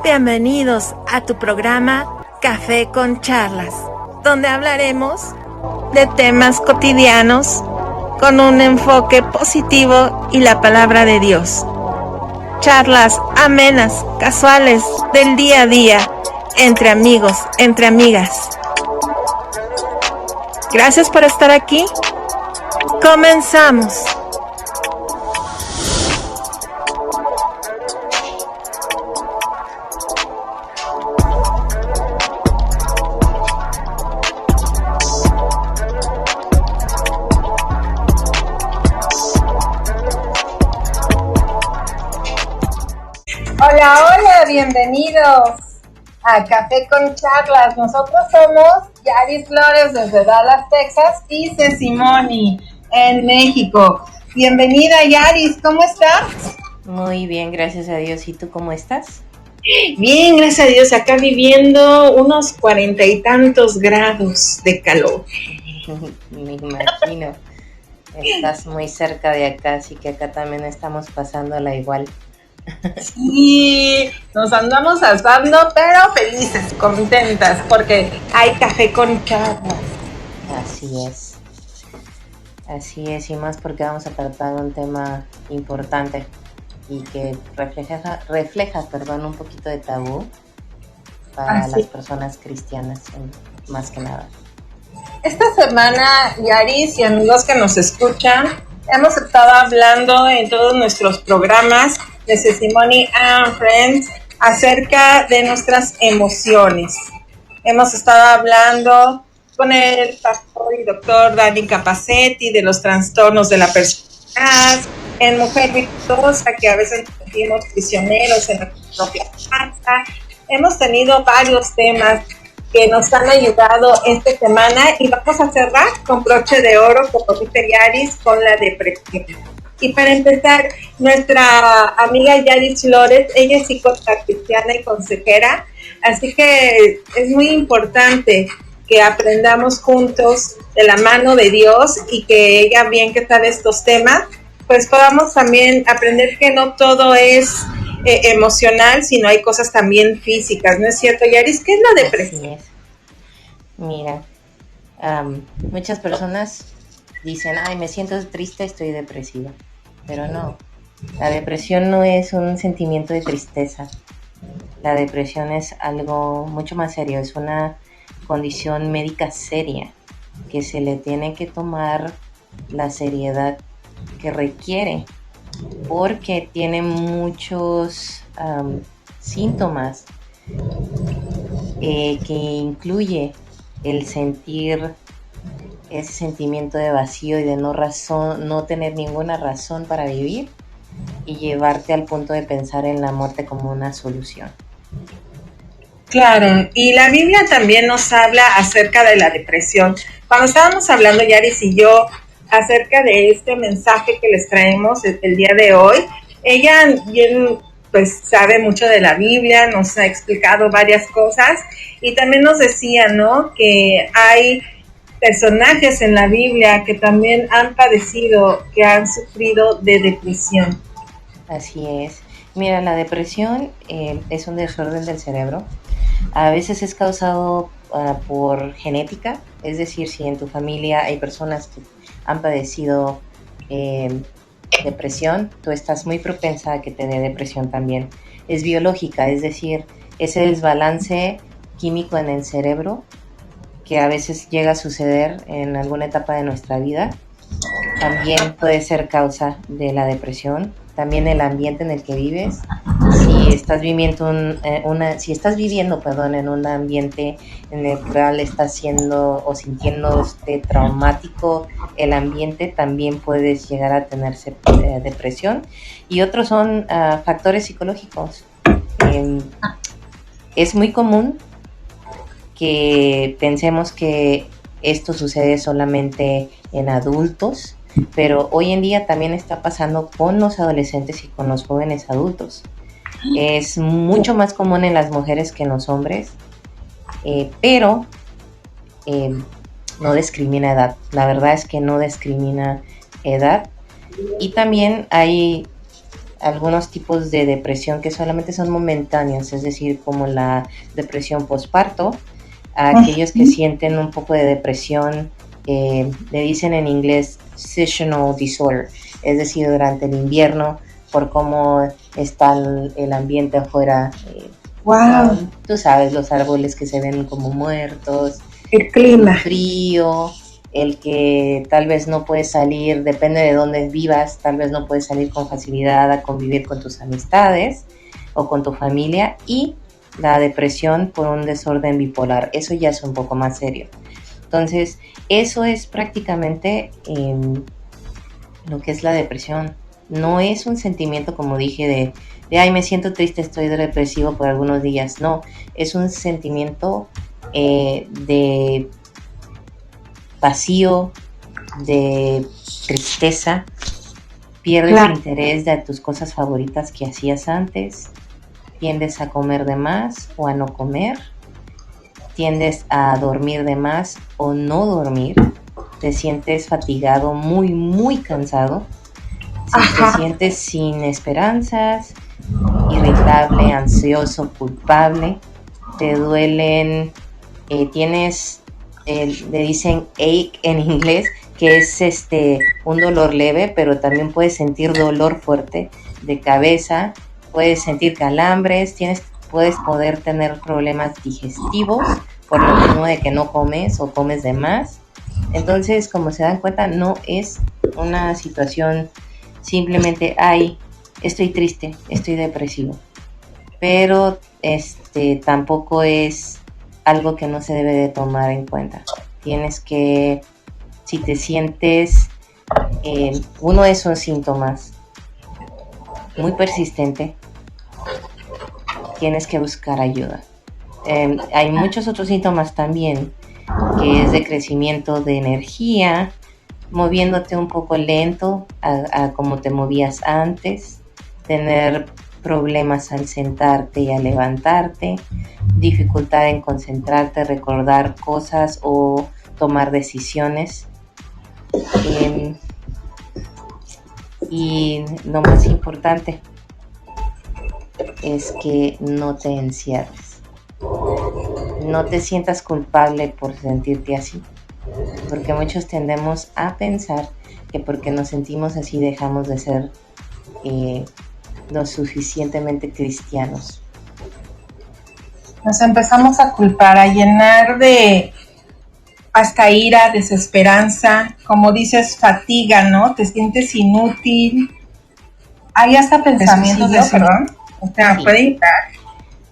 Bienvenidos a tu programa Café con Charlas, donde hablaremos de temas cotidianos con un enfoque positivo y la palabra de Dios. Charlas amenas, casuales, del día a día, entre amigos, entre amigas. Gracias por estar aquí. Comenzamos. Hola, bienvenidos a Café con Charlas. Nosotros somos Yaris Flores desde Dallas, Texas y Cecimoni en México. Bienvenida, Yaris, ¿cómo estás? Muy bien, gracias a Dios. ¿Y tú cómo estás? Bien, gracias a Dios, acá viviendo unos 40 y tantos grados de calor. Me imagino. Estás muy cerca de acá, así que acá también estamos pasándola igual. Sí, nos andamos asando, pero felices, contentas, porque hay café con charlas. Así es, y más porque vamos a tratar un tema importante y que refleja, un poquito de tabú para las personas cristianas, más que nada. Esta semana, Yaris y amigos que nos escuchan, hemos estado hablando en todos nuestros programas de Cecimoni and Friends acerca de nuestras emociones. Hemos estado hablando con el pastor y doctor Dani Capacetti de los trastornos de la personalidad, en Mujer Virtuosa, que a veces nos sentimos prisioneros en nuestra propia casa. Hemos tenido varios temas que nos han ayudado esta semana y vamos a cerrar con broche de oro, como dice Yaris, con la depresión. Y para empezar, nuestra amiga Yaris Flores, ella es psicóloga cristiana y consejera, así que es muy importante que aprendamos juntos de la mano de Dios y que ella, bien que sabe estos temas, pues podamos también aprender que no todo es emocional, sino hay cosas también físicas, ¿no es cierto, Yaris? ¿Qué es la depresión? Así es. Mira, muchas personas dicen, ay, me siento triste, estoy depresiva, pero no, la depresión no es un sentimiento de tristeza, la depresión es algo mucho más serio, es una condición médica seria que se le tiene que tomar la seriedad que requiere porque tiene muchos síntomas que incluye el sentir ese sentimiento de vacío y de no tener ninguna razón para vivir y llevarte al punto de pensar en la muerte como una solución. Claro, y la Biblia también nos habla acerca de la depresión. Cuando estábamos hablando, Yaris y yo, acerca de este mensaje que les traemos el día de hoy, ella bien pues sabe mucho de la Biblia, nos ha explicado varias cosas y también nos decía, ¿no?, que hay personajes en la Biblia que también han padecido, que han sufrido de depresión. Así es. Mira, la depresión es un desorden del cerebro. A veces es causado por genética, es decir, si en tu familia hay personas que han padecido depresión, tú estás muy propensa a que te dé depresión también. Es biológica, es decir, ese desbalance químico en el cerebro que a veces llega a suceder en alguna etapa de nuestra vida, también puede ser causa de la depresión. También el ambiente en el que vives. Si estás viviendo en un ambiente en el cual estás siendo o sintiéndote traumático el ambiente, también puedes llegar a tener depresión. Y otros son factores psicológicos. Es muy común que pensemos que esto sucede solamente en adultos, pero hoy en día también está pasando con los adolescentes y con los jóvenes adultos. Es mucho más común en las mujeres que en los hombres, pero no discrimina edad. La verdad es que no discrimina edad. Y también hay algunos tipos de depresión que solamente son momentáneos, es decir, como la depresión postparto, a aquellos que sienten un poco de depresión, le dicen en inglés seasonal disorder, es decir, durante el invierno, por cómo está el ambiente afuera. Wow. Tú sabes, los árboles que se ven como muertos, El clima. el frío, el que tal vez no puedes salir, depende de dónde vivas, tal vez no puedes salir con facilidad a convivir con tus amistades o con tu familia, y la depresión por un desorden bipolar. Eso ya es un poco más serio. Entonces, eso es prácticamente lo que es la depresión. No es un sentimiento, como dije, de ay, me siento triste, estoy depresivo por algunos días. No, es un sentimiento de vacío, de tristeza. Pierdes interés de tus cosas favoritas que hacías antes. Tiendes a comer de más o a no comer. Tiendes a dormir de más o no dormir. Te sientes fatigado, muy, muy cansado. Te sientes sin esperanzas, irritable, ansioso, culpable. Te duelen, tienes, le dicen ache en inglés, que es un dolor leve, pero también puedes sentir dolor fuerte de cabeza, puedes sentir calambres, puedes poder tener problemas digestivos por lo mismo de que no comes o comes de más. Entonces, como se dan cuenta, no es una situación simplemente, ay, estoy triste, estoy depresivo. Pero tampoco es algo que no se debe de tomar en cuenta. Tienes que, si te sientes, uno de esos síntomas muy persistente, tienes que buscar ayuda. Hay muchos otros síntomas también, que es de crecimiento de energía, moviéndote un poco lento a como te movías antes, tener problemas al sentarte y al levantarte, dificultad en concentrarte, recordar cosas o tomar decisiones. Y lo más importante es que no te encierres. No te sientas culpable por sentirte así, porque muchos tendemos a pensar que porque nos sentimos así dejamos de ser lo suficientemente cristianos. Nos empezamos a culpar, a llenar de hasta ira, desesperanza, como dices, fatiga, ¿no? Te sientes inútil. Hay hasta pensamientos de perdón. O sea, sí.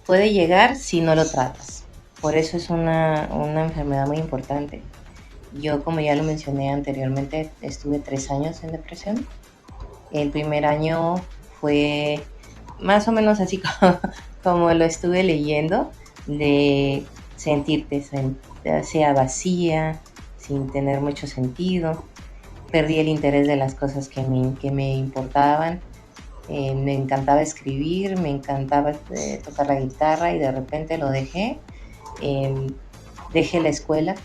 Puede llegar si no lo tratas. Por eso es una enfermedad muy importante. Yo, como ya lo mencioné anteriormente, estuve 3 años en depresión. El primer año fue más o menos así como lo estuve leyendo, de sentirte sea vacía, sin tener mucho sentido. Perdí el interés de las cosas que me importaban. Me encantaba escribir, me encantaba tocar la guitarra, y de repente lo dejé. Dejé la escuela,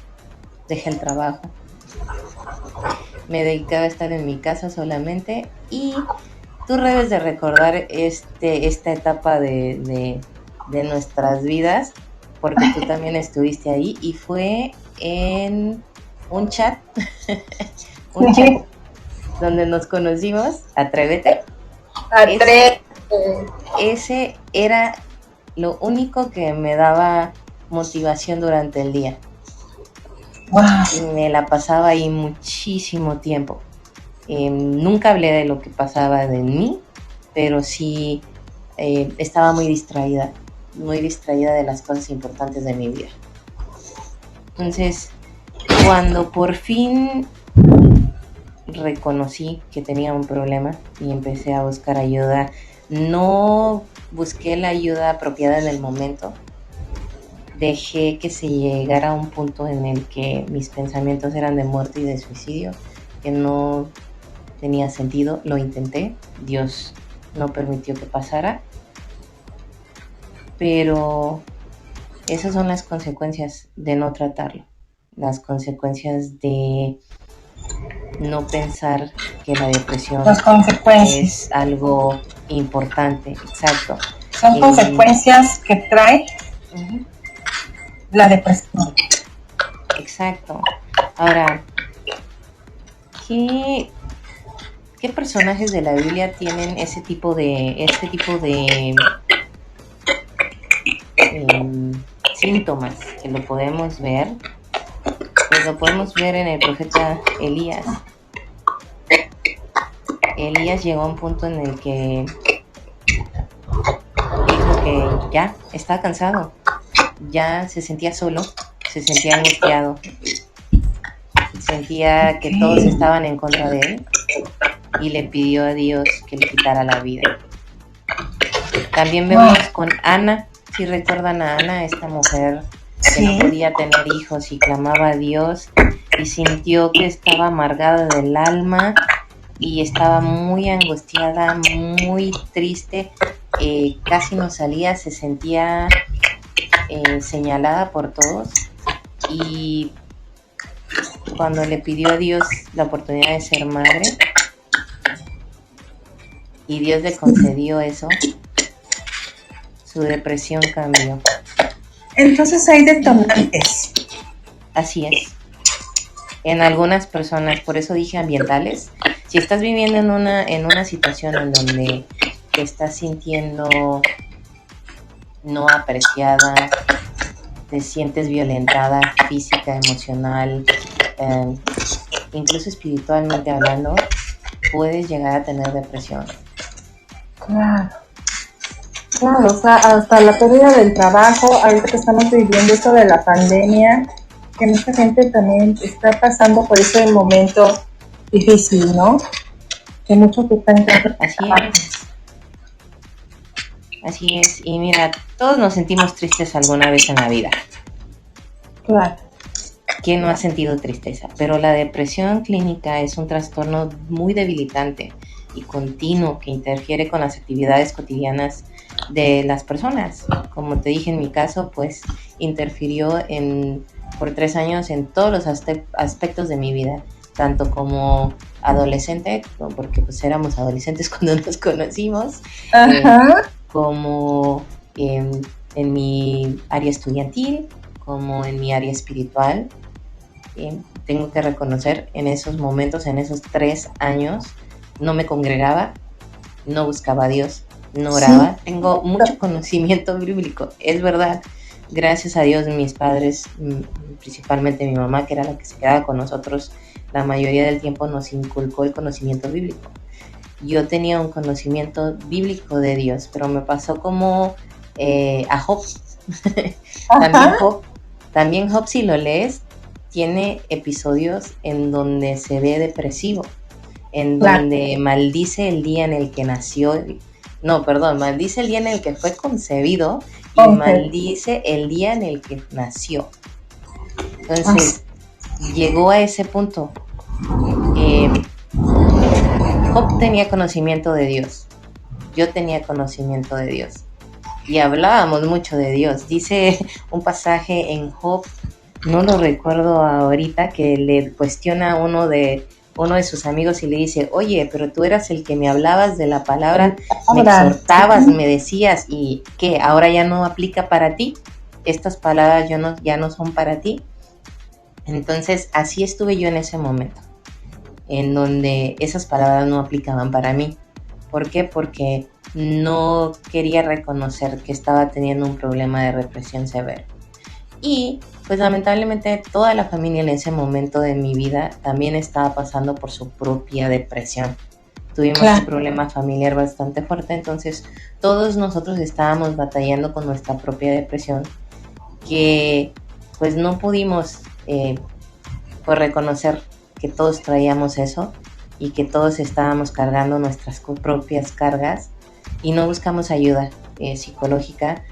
dejé el trabajo. Me dedicaba a estar en mi casa solamente, y tú debes de recordar esta etapa de nuestras vidas, porque tú también estuviste ahí, y fue en un chat, un chat donde nos conocimos, Atrévete. Ese era lo único que me daba motivación durante el día. Wow. Y me la pasaba ahí muchísimo tiempo. Nunca hablé de lo que pasaba de mí, pero sí estaba muy distraída de las cosas importantes de mi vida. Entonces, cuando por fin reconocí que tenía un problema y empecé a buscar ayuda, no busqué la ayuda apropiada en el momento. Dejé que se llegara a un punto en el que mis pensamientos eran de muerte y de suicidio, que no tenía sentido. Lo intenté, Dios no permitió que pasara, pero esas son las consecuencias de no tratarlo, las consecuencias de no pensar que la depresión es algo importante, exacto. Son consecuencias que trae la depresión. Exacto. Ahora, ¿qué personajes de la Biblia tienen este tipo de síntomas que lo podemos ver? Pues lo podemos ver en el profeta Elías. Elías llegó a un punto en el que dijo que ya estaba cansado, ya se sentía solo, se sentía angustiado, sentía que todos estaban en contra de él y le pidió a Dios que le quitara la vida. También vemos con Ana, si recuerdan a Ana, esta mujer que no podía tener hijos y clamaba a Dios y sintió que estaba amargada del alma y estaba muy angustiada, muy triste, casi no salía, se sentía señalada por todos, y cuando le pidió a Dios la oportunidad de ser madre y Dios le concedió eso, su depresión cambió. Entonces hay detonantes. Así es. En algunas personas, por eso dije ambientales. Si estás viviendo en una situación en donde te estás sintiendo no apreciada, te sientes violentada física, emocional, incluso espiritualmente hablando, puedes llegar a tener depresión. Claro, o sea, hasta la pérdida del trabajo, ahorita que estamos viviendo esto de la pandemia, que mucha gente también está pasando por ese momento difícil, ¿no? Que muchos que están en Así es, y mira, todos nos sentimos tristes alguna vez en la vida. Claro. ¿Quién no ha sentido tristeza? Pero la depresión clínica es un trastorno muy debilitante y continuo que interfiere con las actividades cotidianas de las personas. Como te dije, en mi caso, pues interfirió por 3 años en todos los aspectos de mi vida, tanto como adolescente, porque pues éramos adolescentes cuando nos conocimos, como en mi área estudiantil, como en mi área espiritual. Tengo que reconocer, en esos momentos, en esos 3 años, no me congregaba, no buscaba a Dios, no oraba. Sí. Tengo mucho conocimiento bíblico, es verdad. Gracias a Dios, mis padres, principalmente mi mamá, que era la que se quedaba con nosotros la mayoría del tiempo, nos inculcó el conocimiento bíblico. Yo tenía un conocimiento bíblico de Dios, pero me pasó como a Job. También Job, si lo lees, tiene episodios en donde se ve depresivo, en donde maldice el día en el que nació, maldice el día en el que fue concebido y maldice el día en el que nació. Entonces, llegó a ese punto. Job tenía conocimiento de Dios, yo tenía conocimiento de Dios y hablábamos mucho de Dios. Dice un pasaje en Job, no lo recuerdo ahorita, que le cuestiona a uno de sus amigos y le dice: oye, pero tú eras el que me hablabas de la palabra, me exhortabas, me decías, ¿y qué? ¿Ahora ya no aplica para ti? ¿Estas palabras ya no son para ti? Entonces, así estuve yo en ese momento, en donde esas palabras no aplicaban para mí. ¿Por qué? Porque no quería reconocer que estaba teniendo un problema de represión severo. Y pues lamentablemente toda la familia en ese momento de mi vida también estaba pasando por su propia depresión. Tuvimos un problema familiar bastante fuerte, entonces todos nosotros estábamos batallando con nuestra propia depresión, que pues no pudimos pues reconocer que todos traíamos eso y que todos estábamos cargando nuestras propias cargas y no buscamos ayuda psicológica,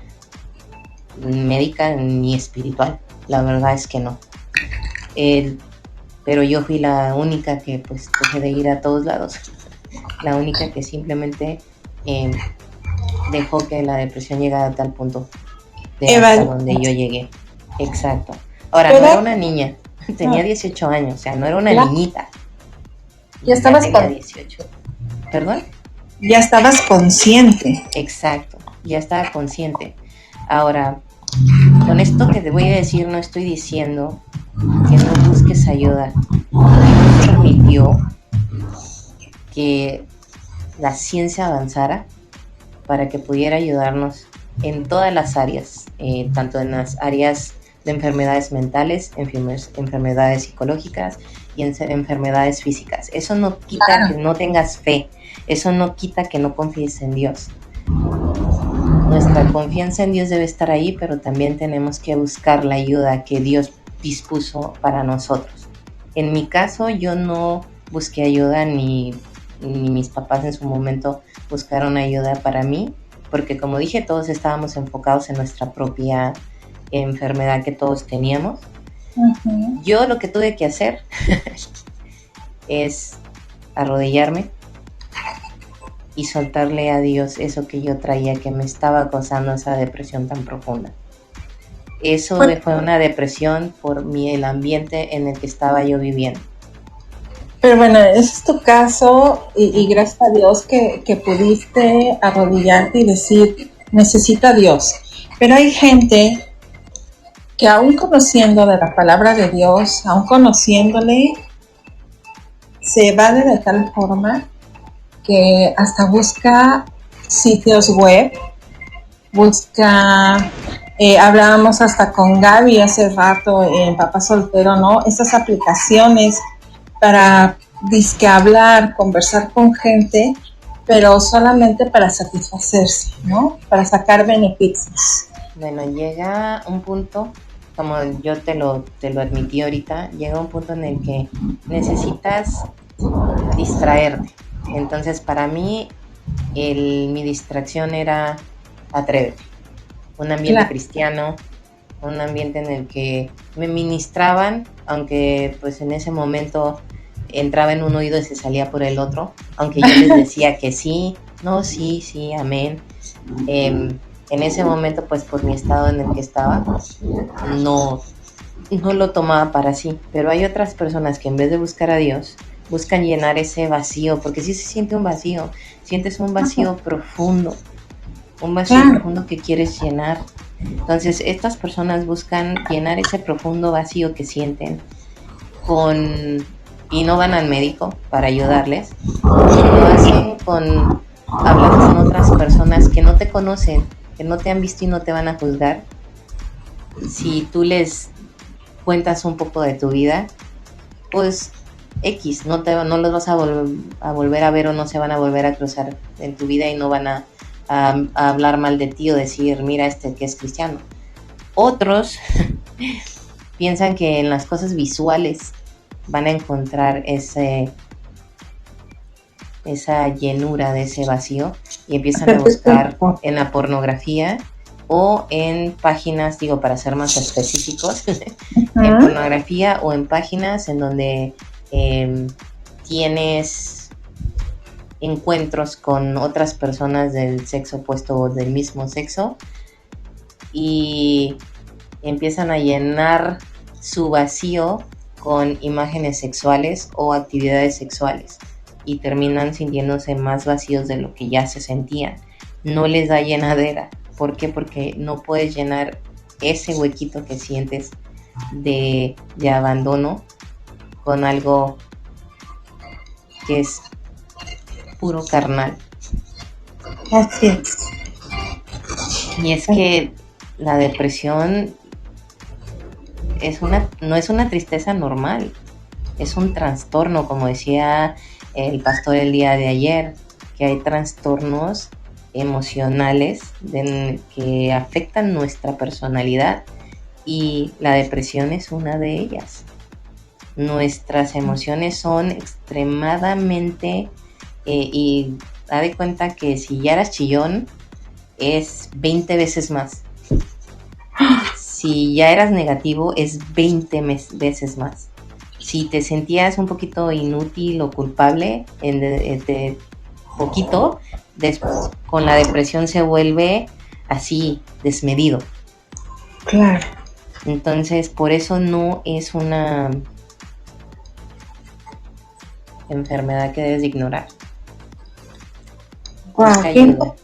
médica ni espiritual. La verdad es que no. Pero yo fui la única que pues dejé de ir a todos lados. La única que simplemente dejó que la depresión llegara a tal punto de hasta donde yo llegué. Exacto. Ahora, no era una niña, tenía 18 años, o sea, no era una niñita. ¿Ya estabas con 18? ¿Perdón? Ya estabas consciente. Exacto, ya estaba consciente. Ahora, con esto que te voy a decir, no estoy diciendo que no busques ayuda. Dios permitió que la ciencia avanzara para que pudiera ayudarnos en todas las áreas, tanto en las áreas de enfermedades mentales, enfermedades psicológicas y en enfermedades físicas. Eso no quita que no tengas fe, eso no quita que no confíes en Dios. Nuestra confianza en Dios debe estar ahí, pero también tenemos que buscar la ayuda que Dios dispuso para nosotros. En mi caso, yo no busqué ayuda ni mis papás en su momento buscaron ayuda para mí, porque como dije, todos estábamos enfocados en nuestra propia enfermedad que todos teníamos. Uh-huh. Yo lo que tuve que hacer es arrodillarme y soltarle a Dios eso que yo traía, que me estaba causando esa depresión tan profunda. Eso fue una depresión por el ambiente en el que estaba yo viviendo. Pero bueno, ese es tu caso y gracias a Dios que pudiste arrodillarte y decir, necesito a Dios. Pero hay gente que aún conociendo de la palabra de Dios, aún conociéndole, se evade de tal forma que hasta busca sitios web, busca, hablábamos hasta con Gaby hace rato en Papá Soltero, ¿no? Estas aplicaciones para disque hablar, conversar con gente, pero solamente para satisfacerse, ¿no? Para sacar beneficios. Bueno, llega un punto, como yo te lo admití ahorita, llega un punto en el que necesitas distraerte. Entonces, para mí, mi distracción era Atrévete. Un ambiente cristiano, un ambiente en el que me ministraban, aunque pues en ese momento entraba en un oído y se salía por el otro, aunque yo les decía que sí, no, sí, amén. En ese momento, pues por mi estado en el que estaba, no lo tomaba para sí, pero hay otras personas que en vez de buscar a Dios, buscan llenar ese vacío, porque sí se siente un vacío, sientes un vacío profundo, un vacío profundo que quieres llenar. Entonces estas personas buscan llenar ese profundo vacío que sienten y no van al médico para ayudarles, lo hacen hablando con otras personas que no te conocen, que no te han visto y no te van a juzgar. Si tú les cuentas un poco de tu vida, pues X, no los vas a volver a ver o no se van a volver a cruzar en tu vida y no van a hablar mal de ti o decir, mira que es cristiano. Otros piensan que en las cosas visuales van a encontrar esa llenura de ese vacío y empiezan a buscar en la pornografía o en páginas, para ser más específicos, en pornografía o en páginas en donde tienes encuentros con otras personas del sexo opuesto o del mismo sexo y empiezan a llenar su vacío con imágenes sexuales o actividades sexuales y terminan sintiéndose más vacíos de lo que ya se sentían. No les da llenadera. ¿Por qué? Porque no puedes llenar ese huequito que sientes de abandono con algo que es puro carnal. Así es. Y es que la depresión no es una tristeza normal, es un trastorno, como decía el pastor el día de ayer, que hay trastornos emocionales que afectan nuestra personalidad y la depresión es una de ellas. Nuestras emociones son extremadamente y da de cuenta que si ya eras chillón es 20 veces más. Si ya eras negativo es 20 veces más. Si te sentías un poquito inútil o culpable poquito, después con la depresión se vuelve así, desmedido. Claro. Entonces, por eso no es una enfermedad que debes de ignorar. Wow, busca ayuda.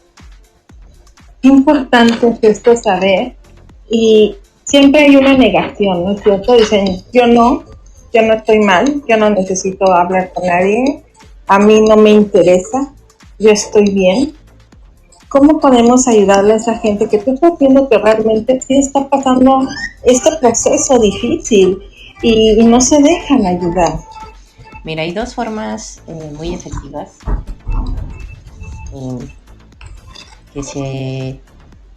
qué importante es esto saber. Y siempre hay una negación, ¿no es cierto? Dicen, yo no estoy mal, yo no necesito hablar con nadie, a mí no me interesa, yo estoy bien. ¿Cómo podemos ayudarle a esa gente que tú estás viendo que realmente sí está pasando este proceso difícil y no se dejan ayudar? Mira, hay dos formas muy efectivas que se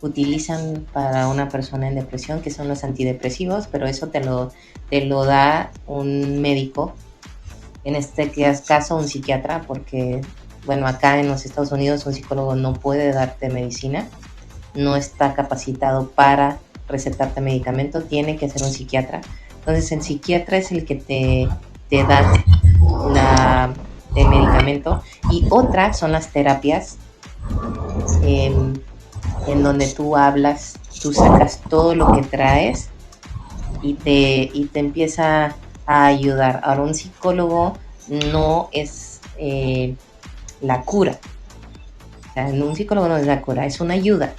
utilizan para una persona en depresión, que son los antidepresivos, pero eso te lo da un médico, en este caso un psiquiatra, porque, bueno, acá en los Estados Unidos un psicólogo no puede darte medicina, no está capacitado para recetarte medicamento, tiene que ser un psiquiatra. Entonces el psiquiatra es el que te da el medicamento, y otra son las terapias en donde tú hablas, tú sacas todo lo que traes y te empieza a ayudar. Ahora, un psicólogo no es la cura. O sea, un psicólogo no es la cura, es una ayuda.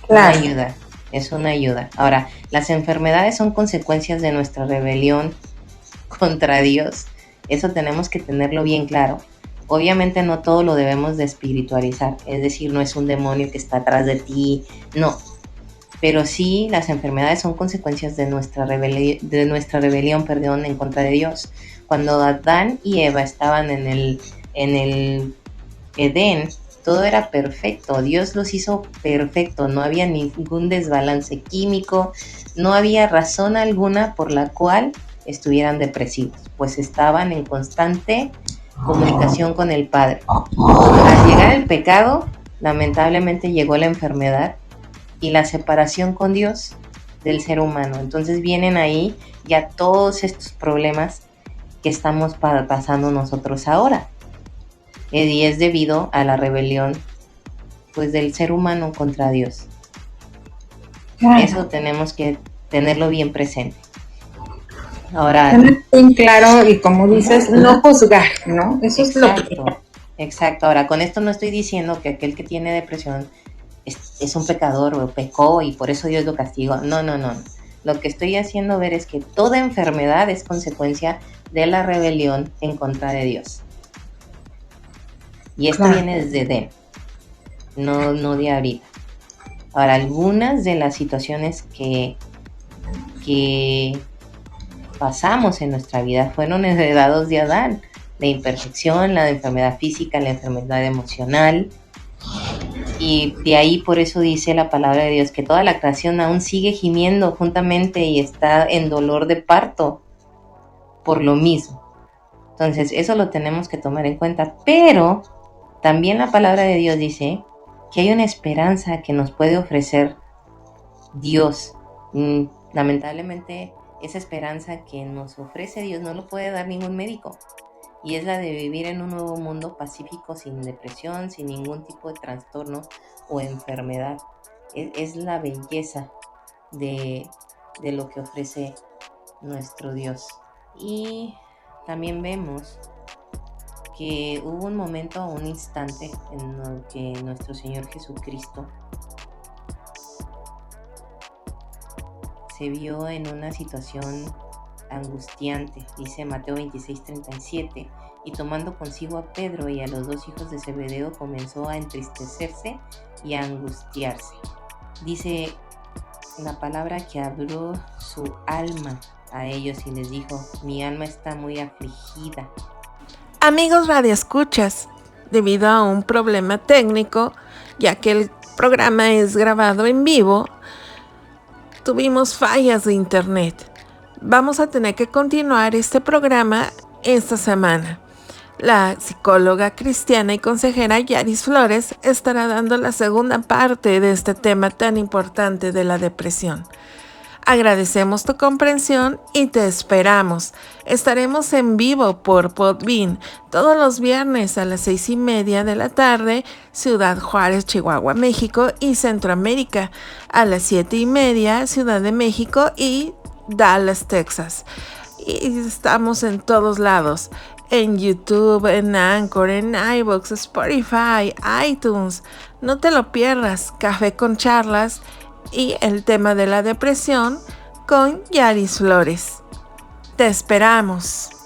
Claro. Es una ayuda. Ahora, las enfermedades son consecuencias de nuestra rebelión contra Dios. Eso tenemos que tenerlo bien claro. Obviamente no todo lo debemos de espiritualizar, es decir, no es un demonio que está atrás de ti, no. Pero sí, las enfermedades son consecuencias de nuestra rebelión, en contra de Dios. Cuando Adán y Eva estaban en el Edén, todo era perfecto, Dios los hizo perfecto, no había ningún desbalance químico, no había razón alguna por la cual estuvieran depresivos, pues estaban en constante comunicación con el Padre. Al llegar el pecado, lamentablemente llegó la enfermedad y la separación con Dios del ser humano. Entonces vienen ahí ya todos estos problemas que estamos pasando nosotros ahora. Y es debido a la rebelión, pues, del ser humano contra Dios. Claro. Eso tenemos que tenerlo bien presente. Ahora, tener bien claro y, como dices, no juzgar, ¿no? Eso exacto, es lo que... Exacto. Ahora, con esto no estoy diciendo que aquel que tiene depresión es un pecador o pecó y por eso Dios lo castigó. No. Lo que estoy haciendo ver es que toda enfermedad es consecuencia de la rebelión en contra de Dios. Y esto viene desde Edén, no de ahorita. Ahora, algunas de las situaciones que pasamos en nuestra vida fueron heredados de Adán. La imperfección, la enfermedad física, la enfermedad emocional. Y de ahí, por eso dice la palabra de Dios que toda la creación aún sigue gimiendo juntamente y está en dolor de parto por lo mismo. Entonces, eso lo tenemos que tomar en cuenta. Pero también la palabra de Dios dice que hay una esperanza que nos puede ofrecer Dios. Lamentablemente, esa esperanza que nos ofrece Dios no lo puede dar ningún médico. Y es la de vivir en un nuevo mundo pacífico, sin depresión, sin ningún tipo de trastorno o enfermedad. Es la belleza de lo que ofrece nuestro Dios. Y también vemos que hubo un momento, un instante en el que nuestro Señor Jesucristo se vio en una situación angustiante. Dice Mateo 26:37, y tomando consigo a Pedro y a los dos hijos de Zebedeo, comenzó a entristecerse y a angustiarse. Dice la palabra que abrió su alma a ellos y les dijo: mi alma está muy afligida. Amigos radioescuchas, debido a un problema técnico, ya que el programa es grabado en vivo, tuvimos fallas de internet. Vamos a tener que continuar este programa esta semana. La psicóloga cristiana y consejera Yaris Flores estará dando la segunda parte de este tema tan importante de la depresión. Agradecemos tu comprensión y te esperamos. Estaremos en vivo por Podbean todos los viernes a las 6:30 de la tarde, Ciudad Juárez, Chihuahua, México y Centroamérica, a las 7:30, Ciudad de México y Dallas, Texas. Y estamos en todos lados. en YouTube, en Anchor, en iVoox, Spotify, iTunes. No te lo pierdas, Café con Charlas y el tema de la depresión con Yaris Flores. Te esperamos.